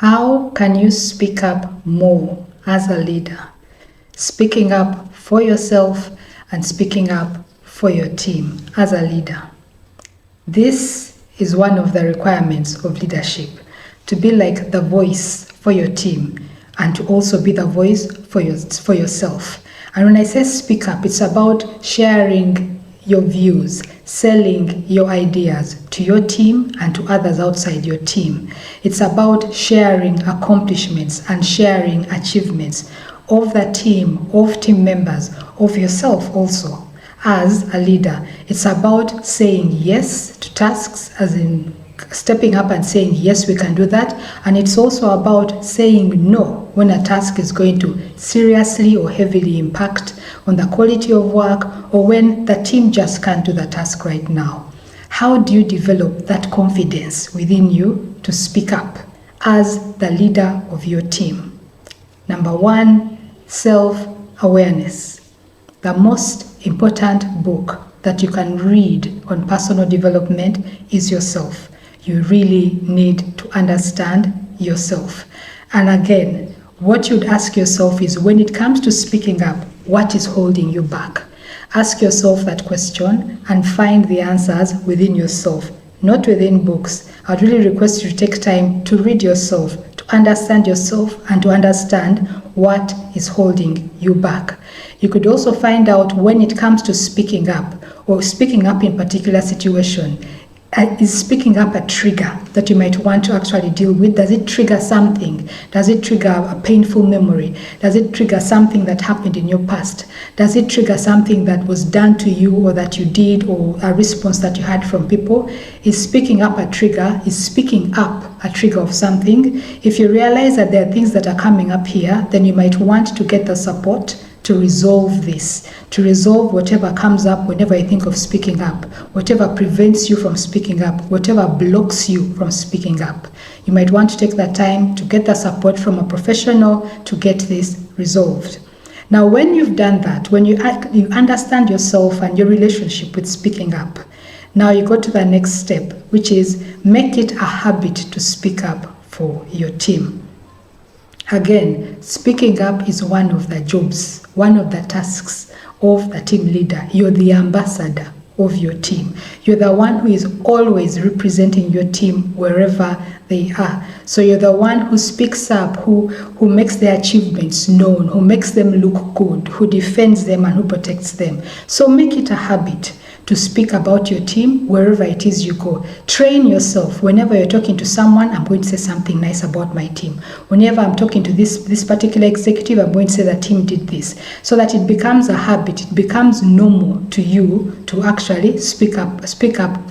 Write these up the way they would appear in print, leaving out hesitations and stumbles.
How can you speak up more as a leader? Speaking up for yourself and speaking up for your team as a leader. This is one of the requirements of leadership, to be like the voice for your team and to also be the voice for yourself. And when I say speak up, it's about sharing your views, selling your ideas to your team and to others outside your team. It's about sharing accomplishments and sharing achievements of the team, of team members, of yourself also. As a leader, it's about saying yes to tasks, as in stepping up and saying, yes, we can do that. And it's also about saying no when a task is going to seriously or heavily impact on the quality of work, or when the team just can't do the task right now. How do you develop that confidence within you to speak up as the leader of your team? Number one, self-awareness. The most important book that you can read on personal development is yourself. You really need to understand yourself. And again, what you'd ask yourself is, when it comes to speaking up, what is holding you back? Ask yourself that question and find the answers within yourself, not within books. I'd really request you to take time to read yourself, to understand yourself, and to understand what is holding you back. You could also find out when it comes to speaking up, or speaking up in particular situation. Is speaking up a trigger that you might want to actually deal with? Does it trigger something? Does it trigger a painful memory? Does it trigger something that happened in your past? Does it trigger something that was done to you or that you did, or a response that you had from people? Is speaking up a trigger? Is speaking up a trigger of something? If you realize that there are things that are coming up here, then you might want to get the support to resolve this, to resolve whatever comes up whenever you think of speaking up, whatever prevents you from speaking up, whatever blocks you from speaking up. You might want to take that time to get the support from a professional to get this resolved. Now, when you've done that, when you understand yourself and your relationship with speaking up, now you go to the next step, which is make it a habit to speak up for your team. Again, speaking up is one of the jobs, one of the tasks of the team leader. You're the ambassador of your team. You're the one who is always representing your team wherever they are. So you're the one who speaks up, who makes their achievements known, who makes them look good, who defends them and who protects them. So make it a habit to speak about your team wherever it is you go. Train yourself. Whenever you're talking to someone, I'm going to say something nice about my team. Whenever I'm talking to this particular executive, I'm going to say the team did this. So that it becomes a habit, it becomes normal to you to actually speak up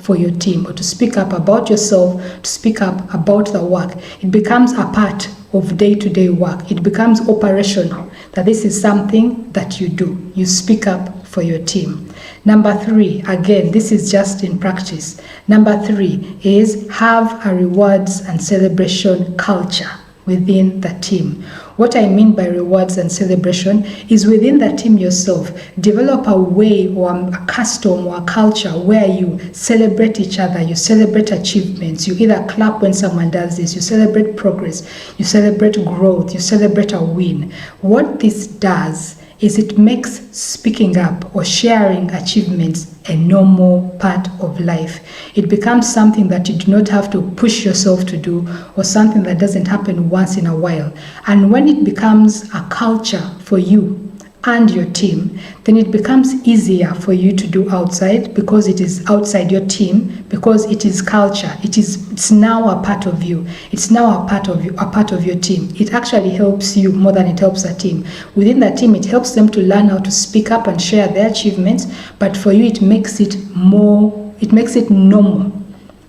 for your team, or to speak up about yourself, to speak up about the work. It becomes a part of day-to-day work. It becomes operational, that this is something that you do. You speak up for your team. Number three, again, this is just in practice. Number three is have a rewards and celebration culture within the team. What I mean by rewards and celebration is within the team yourself, develop a way or a custom or a culture where you celebrate each other, you celebrate achievements, you either clap when someone does this, you celebrate progress, you celebrate growth, you celebrate a win. What this does is it makes speaking up or sharing achievements a normal part of life. It becomes something that you do not have to push yourself to do, or something that doesn't happen once in a while. And when it becomes a culture for you and your team, then it becomes easier for you to do outside, because it is outside your team, because it is culture. It's now a part of you. It's now a part of your team. It actually helps you more than it helps the team. Within the team, it helps them to learn how to speak up and share their achievements, but for you it makes it normal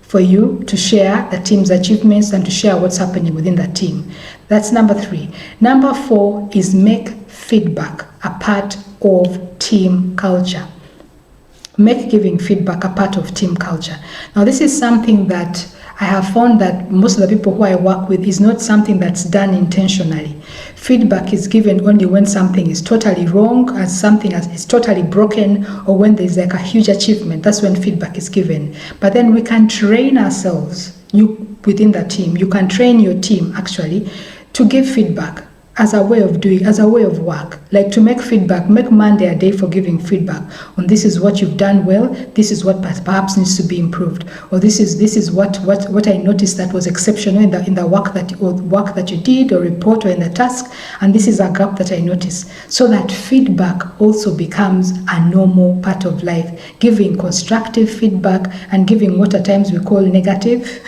for you to share the team's achievements and to share what's happening within the team. That's number three. Number four is make feedback a part of team culture. Make giving feedback a part of team culture. Now, this is something that I have found that most of the people who I work with is not something that's done intentionally. Feedback is given only when something is totally wrong, as something is totally broken, or when there's like a huge achievement. That's when feedback is given. But then we can train ourselves within the team. You can train your team actually to give feedback as a way of doing, as a way of work, like to make feedback, make Monday a day for giving feedback on this is what you've done well, this is what perhaps needs to be improved, or this is what I noticed that was exceptional in the work that you did, or report, or in the task, and this is a gap that I noticed. So that feedback also becomes a normal part of life. Giving constructive feedback and giving what at times we call negative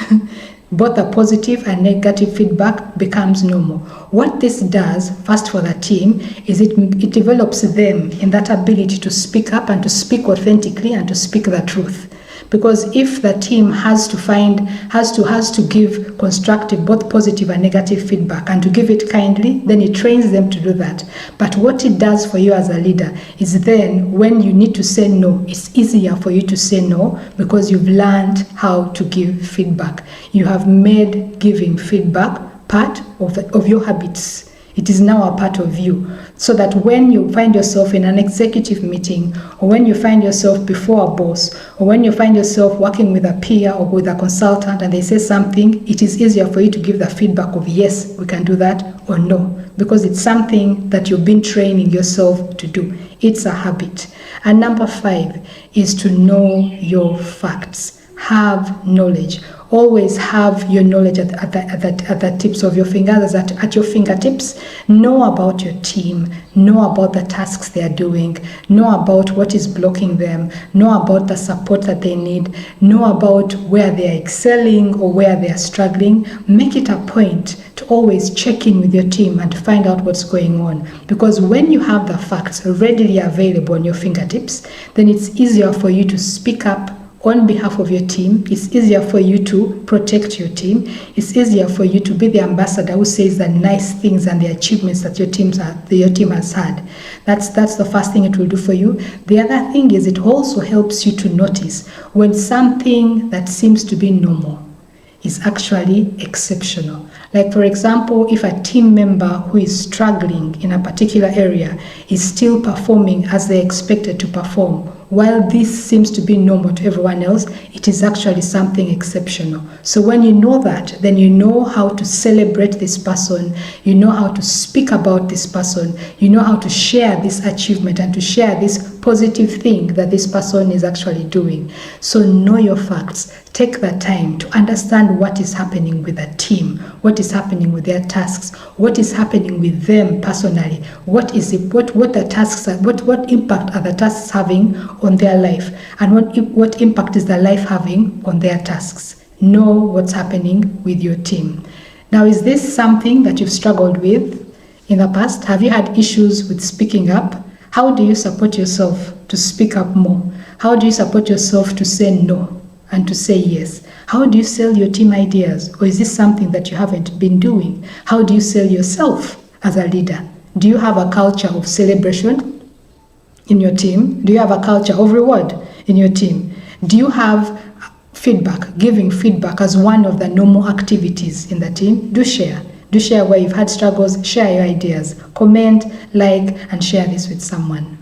both the positive and negative feedback becomes normal. What this does, first for the team, is it develops them in that ability to speak up and to speak authentically and to speak the truth. Because if the team has to give constructive, both positive and negative feedback, and to give it kindly, then it trains them to do that. But what it does for you as a leader is then when you need to say no, it's easier for you to say no because you've learned how to give feedback. You have made giving feedback part of your habits. It is now a part of you, so that when you find yourself in an executive meeting, or when you find yourself before a boss, or when you find yourself working with a peer or with a consultant and they say something, it is easier for you to give the feedback of yes, we can do that, or no, because it's something that you've been training yourself to do. It's a habit. And number 5 is to know your facts. Have knowledge. Always have your knowledge at the tips of your fingers, at your fingertips. Know about your team. Know about the tasks they are doing. Know about what is blocking them. Know about the support that they need. Know about where they are excelling or where they are struggling. Make it a point to always check in with your team and to find out what's going on. Because when you have the facts readily available on your fingertips, then it's easier for you to speak up on behalf of your team. It's easier for you to protect your team. It's easier for you to be the ambassador who says the nice things and the achievements that your team has had. That's the first thing it will do for you. The other thing is it also helps you to notice when something that seems to be normal is actually exceptional. Like for example, if a team member who is struggling in a particular area is still performing as they expected to perform, while this seems to be normal to everyone else, it is actually something exceptional. So when you know that, then you know how to celebrate this person, you know how to speak about this person, you know how to share this achievement and to share this positive thing that this person is actually doing. So know your facts. Take the time to understand what is happening with the team, what is happening with their tasks, what is happening with them personally, what the tasks are, what impact are the tasks having on their life, and what impact is the life having on their tasks. Know what's happening with your team. Now, is this something that you've struggled with in the past? Have you had issues with speaking up? How do you support yourself to speak up more? How do you support yourself to say no and to say yes? How do you sell your team ideas? Or is this something that you haven't been doing? How do you sell yourself as a leader? Do you have a culture of celebration in your team? Do you have a culture of reward in your team? Do you have feedback, giving feedback as one of the normal activities in the team? Do share. Do share where you've had struggles. Share your ideas. Comment, like, and share this with someone.